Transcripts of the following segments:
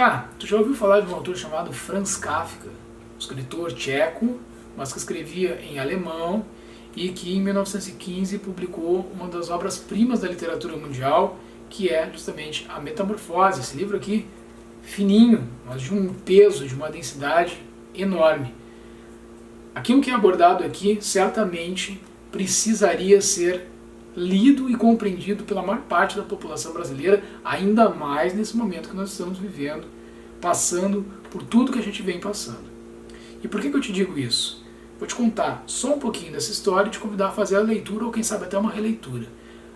cá, tu já ouviu falar de um autor chamado Franz Kafka, um escritor tcheco, mas que escrevia em alemão e que em 1915 publicou uma das obras-primas da literatura mundial, que é justamente A Metamorfose, esse livro aqui, fininho, mas de um peso, de uma densidade enorme. Aquilo que é abordado aqui certamente precisaria ser lido e compreendido pela maior parte da população brasileira, ainda mais nesse momento que nós estamos vivendo, passando por tudo que a gente vem passando. E por que eu te digo isso? Vou te contar só um pouquinho dessa história e te convidar a fazer a leitura ou quem sabe até uma releitura.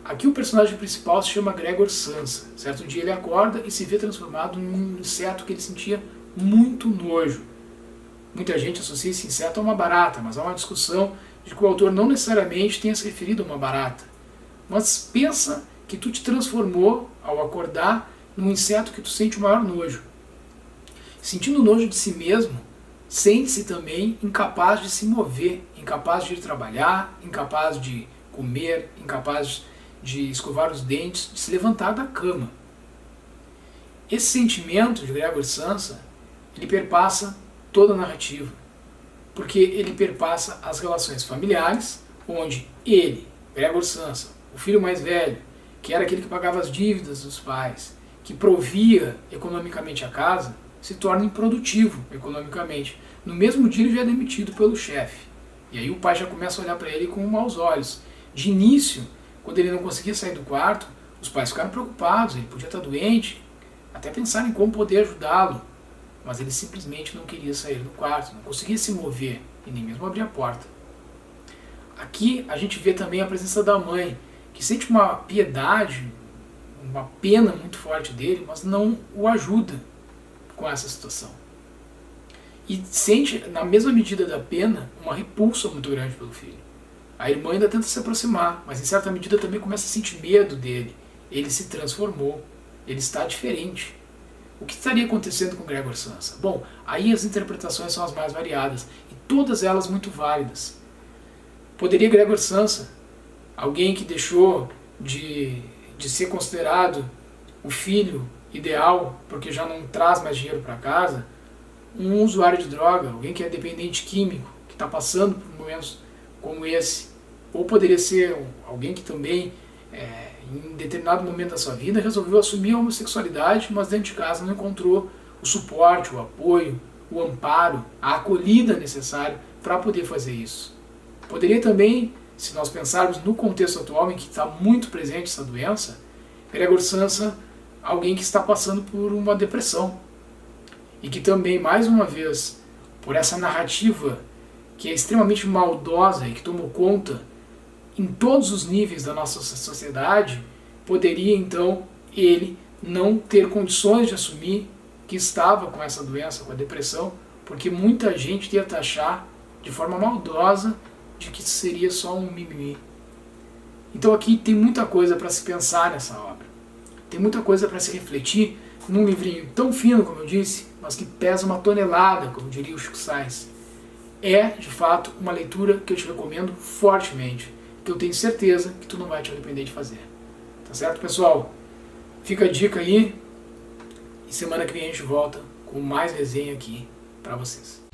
Aqui o personagem principal se chama Gregor Samsa. Certo dia ele acorda e se vê transformado num inseto que ele sentia muito nojo. Muita gente associa esse inseto a uma barata, mas há uma discussão de que o autor não necessariamente tenha se referido a uma barata. Mas pensa que tu te transformou, ao acordar, num inseto que tu sente o maior nojo. Sentindo nojo de si mesmo, sente-se também incapaz de se mover, incapaz de ir trabalhar, incapaz de comer, incapaz de escovar os dentes, de se levantar da cama. Esse sentimento de Gregor Samsa, ele perpassa toda a narrativa, porque ele perpassa as relações familiares, onde ele, Gregor Samsa, o filho mais velho, que era aquele que pagava as dívidas dos pais, que provia economicamente a casa, se torna improdutivo economicamente. No mesmo dia ele já é demitido pelo chefe. E aí o pai já começa a olhar para ele com maus olhos. De início, quando ele não conseguia sair do quarto, os pais ficaram preocupados, ele podia estar doente, até pensaram em como poder ajudá-lo. Mas ele simplesmente não queria sair do quarto, não conseguia se mover e nem mesmo abrir a porta. Aqui a gente vê também a presença da mãe, que sente uma piedade, uma pena muito forte dele, mas não o ajuda com essa situação. E sente, na mesma medida da pena, uma repulsa muito grande pelo filho. A irmã ainda tenta se aproximar, mas em certa medida também começa a sentir medo dele. Ele se transformou, ele está diferente. O que estaria acontecendo com Gregor Samsa? Bom, aí as interpretações são as mais variadas, e todas elas muito válidas. Poderia Gregor Samsa, alguém que deixou de ser considerado o filho ideal, porque já não traz mais dinheiro para casa, um usuário de droga, alguém que é dependente químico, que está passando por momentos como esse, ou poderia ser alguém que também, em determinado momento da sua vida, resolveu assumir a homossexualidade, mas dentro de casa não encontrou o suporte, o apoio, o amparo, a acolhida necessária para poder fazer isso. Poderia também, se nós pensarmos no contexto atual em que está muito presente essa doença, Gregor Samsa, alguém que está passando por uma depressão. E que também, mais uma vez, por essa narrativa que é extremamente maldosa e que tomou conta em todos os níveis da nossa sociedade, poderia então ele não ter condições de assumir que estava com essa doença, com a depressão, porque muita gente ia taxar de forma maldosa de que seria só um mimimi. Então aqui tem muita coisa para se pensar nessa obra. Tem muita coisa para se refletir num livrinho tão fino, como eu disse, mas que pesa uma tonelada, como diria o Chico Sainz. É, de fato, uma leitura que eu te recomendo fortemente, que eu tenho certeza que tu não vai te arrepender de fazer. Tá certo, pessoal? Fica a dica aí, e semana que vem a gente volta com mais resenha aqui para vocês.